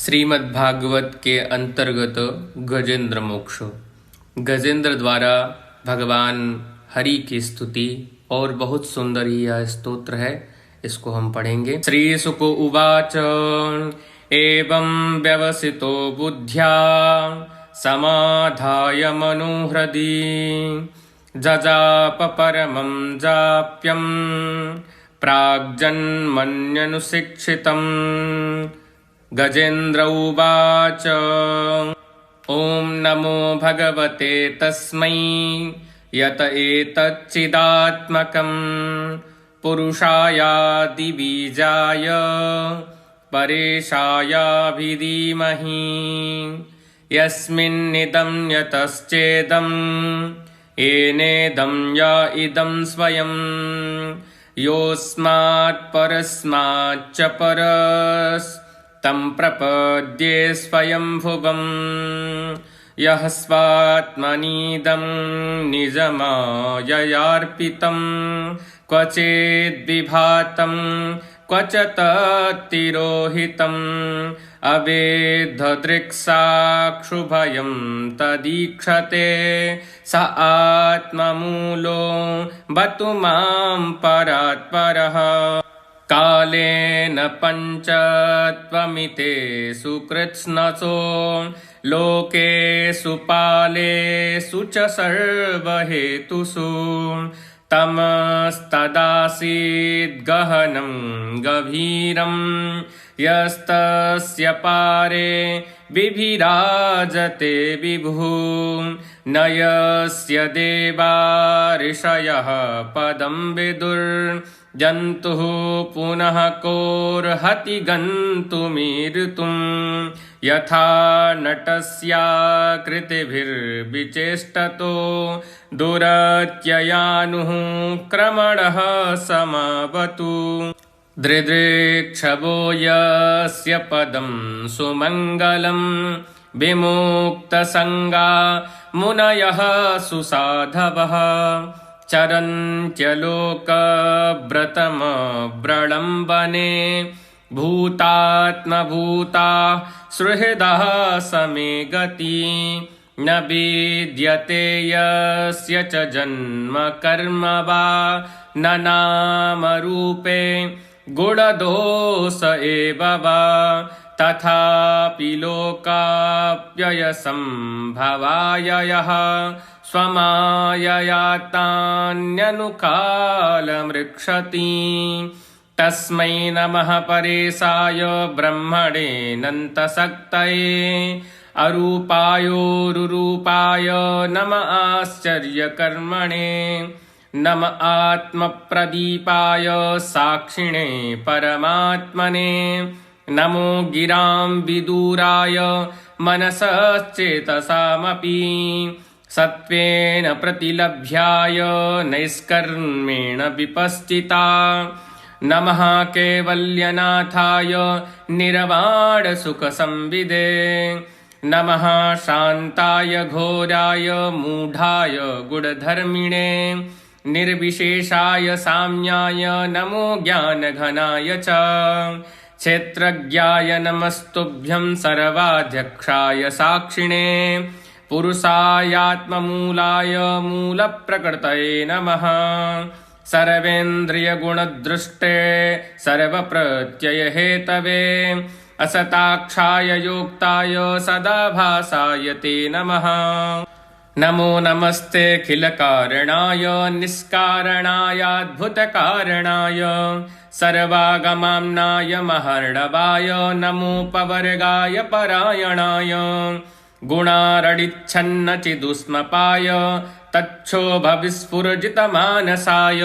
श्रीमद्भागवत के अंतर्गत गजेंद्र मोक्ष। गजेंद्र द्वारा भगवान हरि की स्तुति और बहुत सुंदर ही यह स्तोत्र है, इसको हम पढ़ेंगे। श्री शुक उवाच एवं व्यवसितो बुद्ध्या समाधाय मनोहृदि जजाप परमं जाप्यं प्राग्जन्मन्यनुशिक्षितम्। गजेन्द्र उवाच ॐ नमो भगवते तस्मै यत एतच्चिदात्मकं पुरुषायादिबीजाय परेशायाभिधीमहि। यस्मिन्निदं यतश्चेदं येनेदं य इदं स्वयं योऽस्मात् परस्माच्च परस् तं प्रपद्ये स्वयंभुवम्। यः स्वात्मनीदं निजमाययार्पितं क्वचिद्विभातं क्वच तत्तिरोहितम् अवेद्धदृक्साक्षुभयं तदीक्षते स आत्ममूलो बतु मां परात्परः। कालेन पञ्चत्वमिते सुकृत्स्नसो लोकेषु पालेषु च सर्वहेतुषु तमस्तदासीद्गहनं गभीरं यस्तस्य पारे विभिराजते विभुः। न यस्य देवा ऋषयः पदं विदुर्जन्तुः पुनः कोर्हति गन्तुमीर्तुं। यथा नटस्याकृतिभिर्विचेष्टतो दुरत्ययानुः क्रमणः समावतु। दृदृक्षवो यस्य पदं सुमङ्गलं विमुक्तसङ्गा मुनयः सुसाधवः चरन्त्यलोकव्रतमव्रलम्बने भूतात्मभूता सुहृदः समे गति। न विद्यते यस्य च जन्म कर्म वा न नामरूपे गुणदोष एव वा। तथापि लोकाप्ययसम्भवाय यः स्वमायया तान्यनुकालमृक्षति। तस्मै नमः परेशाय ब्रह्मणेऽनन्तशक्तये अरूपायोरुरूपाय नम आश्चर्यकर्मणे। नम आत्मप्रदीपाय साक्षिणे परमात्मने। नमो गिरां विदूराय मनसश्चेतसामपि सत्त्वेन प्रतिलभ्याय नैष्कर्मेण विपश्चिता। नमः कैवल्यनाथाय निर्वाणसुखसंविदे। नमः शान्ताय घोराय मूढाय गुणधर्मिणे। निर्विशेषाय साम्याय नमो ज्ञानघनाय च। क्षेत्रज्ञाय नमस्तुभ्यं सर्वाध्यक्षाय साक्षिणे। पुरुषायात्ममूलाय मूलप्रकृतये नमः। सर्वेन्द्रियगुणदृष्टे सर्वप्रत्ययहेतवे असताक्षाय योक्ताय सदाभासाय ते नमः। नमो नमस्तेऽखिलकारणाय निष्कारणायाद्भुतकारणाय सर्वागमाम्नाय महर्णवाय नमोपवर्गाय परायणाय गुणारडिच्छन्नचिदुष्मपाय तच्छोभविस्फुरजितमानसाय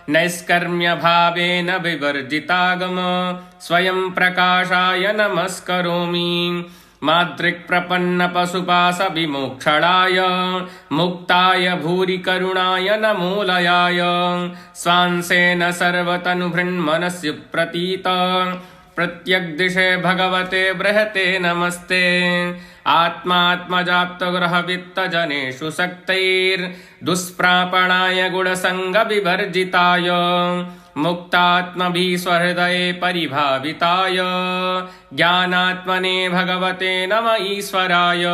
नैष्कर्म्यभावेन विवर्जितागम स्वयं प्रकाशाय नमस्करोमि। मातृक्प्रपन्नपशुपाशविमोक्षणाय मुक्ताय भूरि करुणाय नमोलयाय स्वांसेन सर्वतनुभृन्मनस्य प्रतीत प्रत्यग्दिशे भगवते बृहते नमस्ते। आत्मात्मजाप्तग्रहवित्तजनेषु शक्तैर्दुष्प्रापणाय गुणसङ्गविवर्जिताय मुक्तात्मभिः स्वहृदये परिभाविताय ज्ञानात्मने भगवते नम ईश्वराय।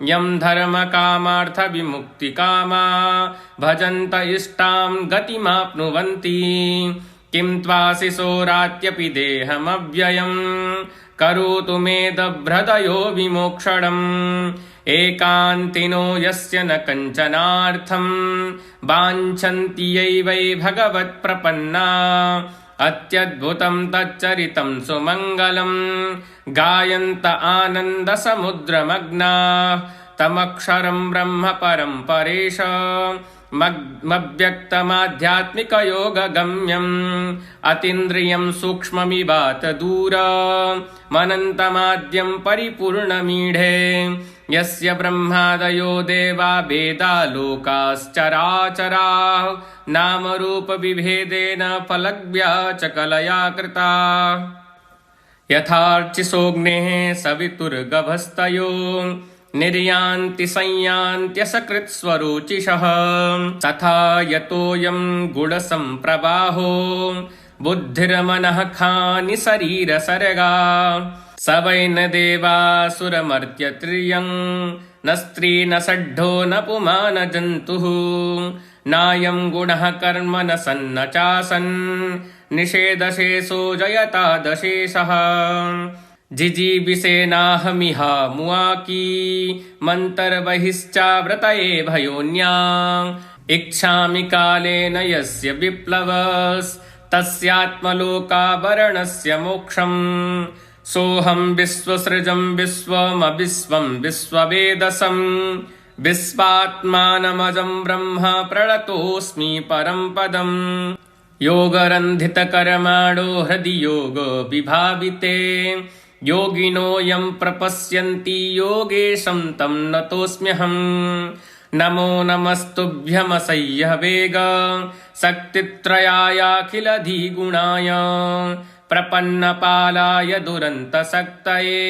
यं धर्मकामार्थविमुक्तिकामा भजन्त इष्टां गतिमाप्नुवन्ति। किं त्वाशिशोरात्यपि देहमव्ययम् करोतु मेदभ्रदयो विमोक्षणम्। एकान्तिनो यस्य न कञ्चनार्थम् वाञ्छन्ति वै भगवत्प्रपन्ना। अत्यद्भुतं तच्चरितं सुमङ्गलम् गायन्त आनन्दसमुद्रमग्नाः। तमक्षरं ब्रह्म परं परेश मव्यक्तमाध्यात्मिकयोगगम्यम्। अतीन्द्रियं सूक्ष्ममिवात दूरमनन्तमाद्यं परिपूर्णमीढे। यस्य ब्रह्मादयो देवा वेदा लोकाश्चराचराः नामरूपविभेदेन फलज्ञाचकलया कृता। यथार्चिसोऽग्नेः सवितुर्गभस्तयो निर्यान्ति संयान्त्यसकृत्स्वरोचिषः। तथा यतोऽयं गुणसम्प्रवाहो बुद्धिर्मनः खानि शरीरसर्गा। स वै न देवासुरमर्त्यत्रियं न स्त्री न षड्ढो न पुमान् जन्तुः। नायं गुणः कर्म न सन्न चासन् निषेधशेषो जयतादशेषः। जिजीविषेनाहमिहामुआकी मन्तर्बहिश्चाव्रतये भयोन्या। इच्छामि कालेन यस्य विप्लवस्तस्यात्मलोकावरणस्य मोक्षम्। सोऽहं विश्वसृजं विश्वमविश्वं विश्ववेदसं विश्वात्मानमजं ब्रह्म प्रणतोऽस्मि परं पदम्। योगरन्धितकर्माणो हृदि योगो विभाविते योगिनो यं प्रपश्यन्ति योगेशं तं नतोऽस्म्यहम्। नमो नमस्तुभ्यमसह्य वेग शक्तित्रयायाखिलधिगुणाय प्रपन्नपालाय दुरन्तशक्तये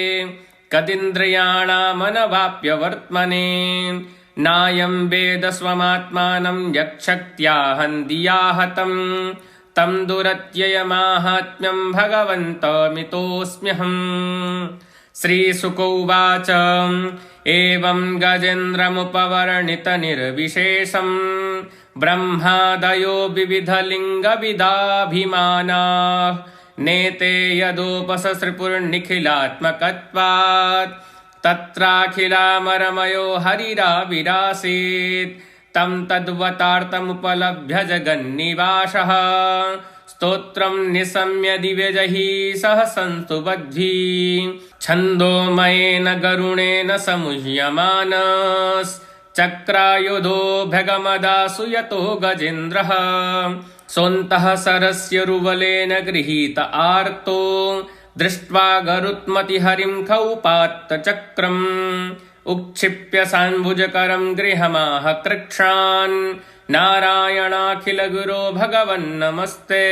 कदिन्द्रियाणामनवाप्यवर्त्मने। नायं वेद स्वमात्मानं यक्षक्त्याहन्दिया हतं तं दुरत्ययमाहात्म्यं भगवन्तमितोऽस्म्यहम्। श्रीशुक उवाच एवं गजेन्द्रमुपवर्णितनिर्विशेषं ब्रह्मादयो विविधलिङ्गविदाभिमानाः। नेते यदोपससृपुर्निखिलात्मकत्वात् तत्राखिलामरमयो हरिराविरासीत्। तं तद्वतार्थमुपलभ्य जगन्निवासः स्तोत्रं निशम्य दिव्यजहि सह संस्तुवद्भिः। छन्दोमयेन गरुणेन समुह्यमानश्चक्रायुधो भगमदासु यतो गजेन्द्रः। सोऽन्तः सरस्यरुवलेन गृहीत आर्तो दृष्ट्वा गरुत्मतिहरिं खौपात्तचक्रम्। उक्षिप्य सान्भुजकरं गृहमाह कृक्षान् नारायणाखिलगुरो भगवन्नमस्ते।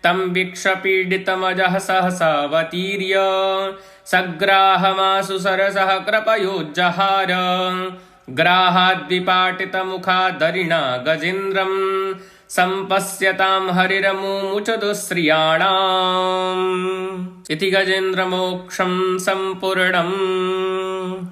तं वीक्ष्य सहसावतीर्य सग्राहमाशु सरसः कृपयोज्जहार। ग्राहाद्विपाटितमुखादरिणा गजेन्द्रं सम्पश्यतां हरिरमुमुच दुःश्रियाणाम्। इति गजेन्द्रमोक्षं सम्पूर्णम्।